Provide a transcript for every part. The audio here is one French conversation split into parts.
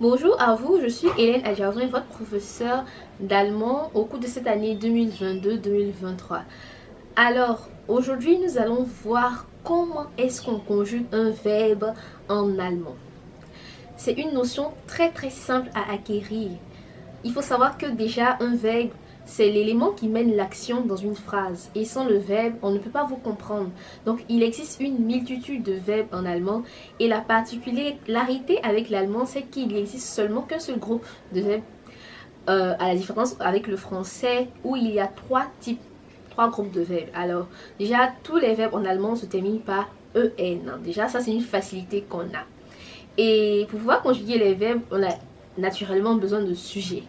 Bonjour à vous, je suis Hélène Adjavrin, votre professeure d'allemand au cours de cette année 2022-2023. Alors, aujourd'hui, nous allons voir comment est-ce qu'on conjugue un verbe en allemand. C'est une notion très simple à acquérir. Il faut savoir que déjà un verbe, c'est l'élément qui mène l'action dans une phrase. Et sans le verbe, on ne peut pas vous comprendre. Donc, il existe une multitude de verbes en allemand. Et la particularité avec l'allemand, c'est qu'il n'existe seulement qu'un seul groupe de verbes. À la différence avec le français, où il y a trois groupes de verbes. Alors, déjà, tous les verbes en allemand se terminent par EN. Déjà, ça, c'est une facilité qu'on a. Et pour pouvoir conjuguer les verbes, on a naturellement besoin de sujets.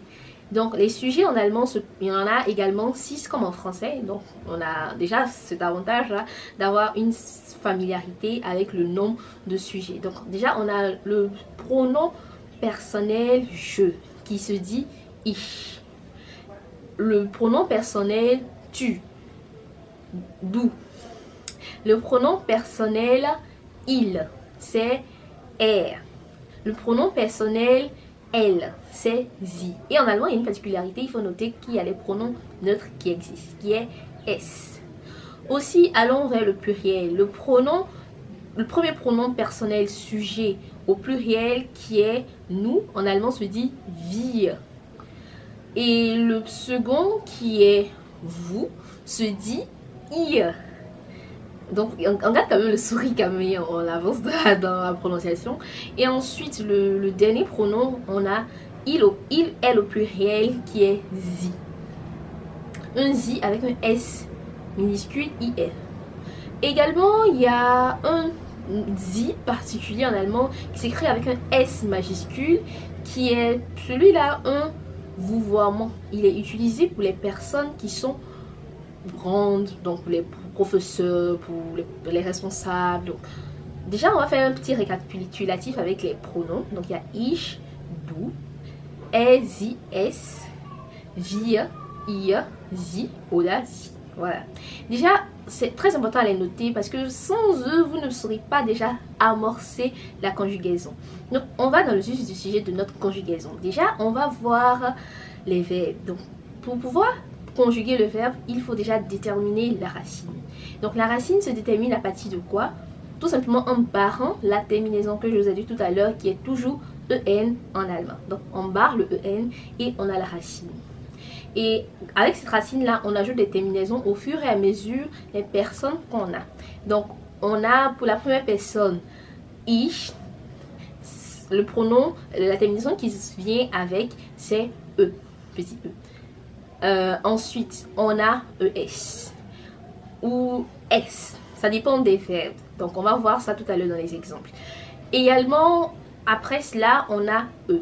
Donc les sujets en allemand, il y en a également 6 comme en français. Donc on a déjà cet avantage là d'avoir une familiarité avec le nombre de sujets. Donc déjà on a le pronom personnel je qui se dit ich. Le pronom personnel tu, du. Le pronom personnel il, c'est er. Le pronom personnel elle, c'est sie. Et en allemand, il y a une particularité, il faut noter qu'il y a les pronoms neutres qui existent, qui est es. Aussi, allons vers le pluriel. Le premier pronom personnel sujet au pluriel qui est nous, en allemand se dit wir. Et le second qui est vous se dit ihr. Donc on garde quand même le sourire quand même, on avance dans la prononciation. Et ensuite le dernier pronom, on a il, elle au pluriel qui est sie. Un sie avec un S minuscule IL. Également il y a un sie particulier en allemand qui s'écrit avec un S majuscule qui est celui-là un vouvoiement. Il est utilisé pour les personnes qui sont grandes, donc pour les professeurs, pour les responsables. Donc, déjà, on va faire un petit récapitulatif avec les pronoms. Donc, il y a ich, du, er, sie, es, wir, ihr, sie, oder sie. Voilà. Déjà, c'est très important à les noter parce que sans eux, vous ne saurez pas déjà amorcer la conjugaison. Donc, on va dans le vif du sujet de notre conjugaison. Déjà, on va voir les verbes. Donc, pour pouvoir conjuguer le verbe, il faut déjà déterminer la racine. Donc la racine se détermine à partir de quoi? Tout simplement en barrant la terminaison que je vous ai dit tout à l'heure qui est toujours EN en allemand. Donc on barre le EN et on a la racine. Et avec cette racine là, on ajoute des terminaisons au fur et à mesure des personnes qu'on a. Donc on a pour la première personne ich, le pronom, la terminaison qui vient avec c'est E, petit E. Ensuite, on a ES ou S. Ça dépend des verbes. Donc, on va voir ça tout à l'heure dans les exemples. Également, après cela, on a E.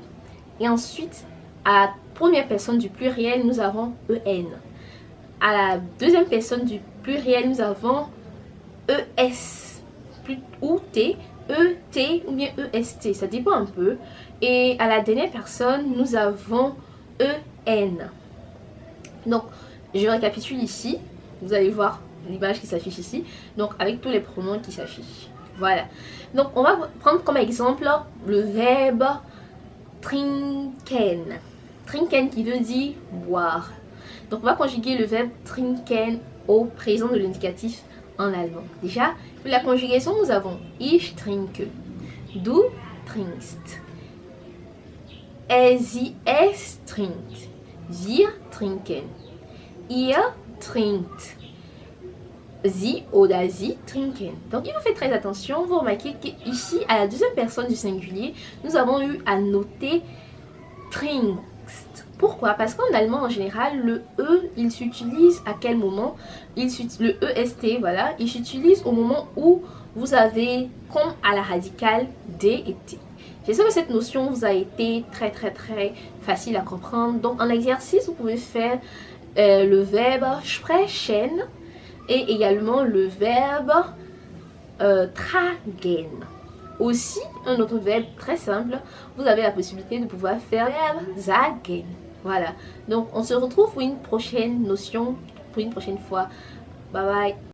Et ensuite, à la première personne du pluriel, nous avons EN. À la deuxième personne du pluriel, nous avons ES ou T, ET ou bien EST. Ça dépend un peu. Et à la dernière personne, nous avons EN. Donc, je récapitule ici. Vous allez voir l'image qui s'affiche ici. Donc, avec tous les pronoms qui s'affichent. Voilà. Donc, on va prendre comme exemple le verbe trinken. Trinken qui veut dire boire. Donc, on va conjuguer le verbe trinken au présent de l'indicatif en allemand. Déjà, pour la conjugaison, nous avons ich trinke. Du trinkst. Sie, es trinkt. Wir trinken. Ihr trinkt. Sie oder sie trinken. Donc il faut faire très attention. Vous remarquez qu'ici, à la deuxième personne du singulier, nous avons eu à noter trinkst. Pourquoi? Parce qu'en allemand en général, le E, il s'utilise à quel moment? Le EST, voilà, il s'utilise au moment où vous avez comme à la radicale D et T. J'espère que cette notion vous a été très facile à comprendre. Donc en exercice, vous pouvez faire le verbe sprechen et également le verbe tragen. Aussi, un autre verbe très simple, vous avez la possibilité de pouvoir faire le verbe sagen. Voilà. Donc on se retrouve pour une prochaine notion, pour une prochaine fois. Bye bye.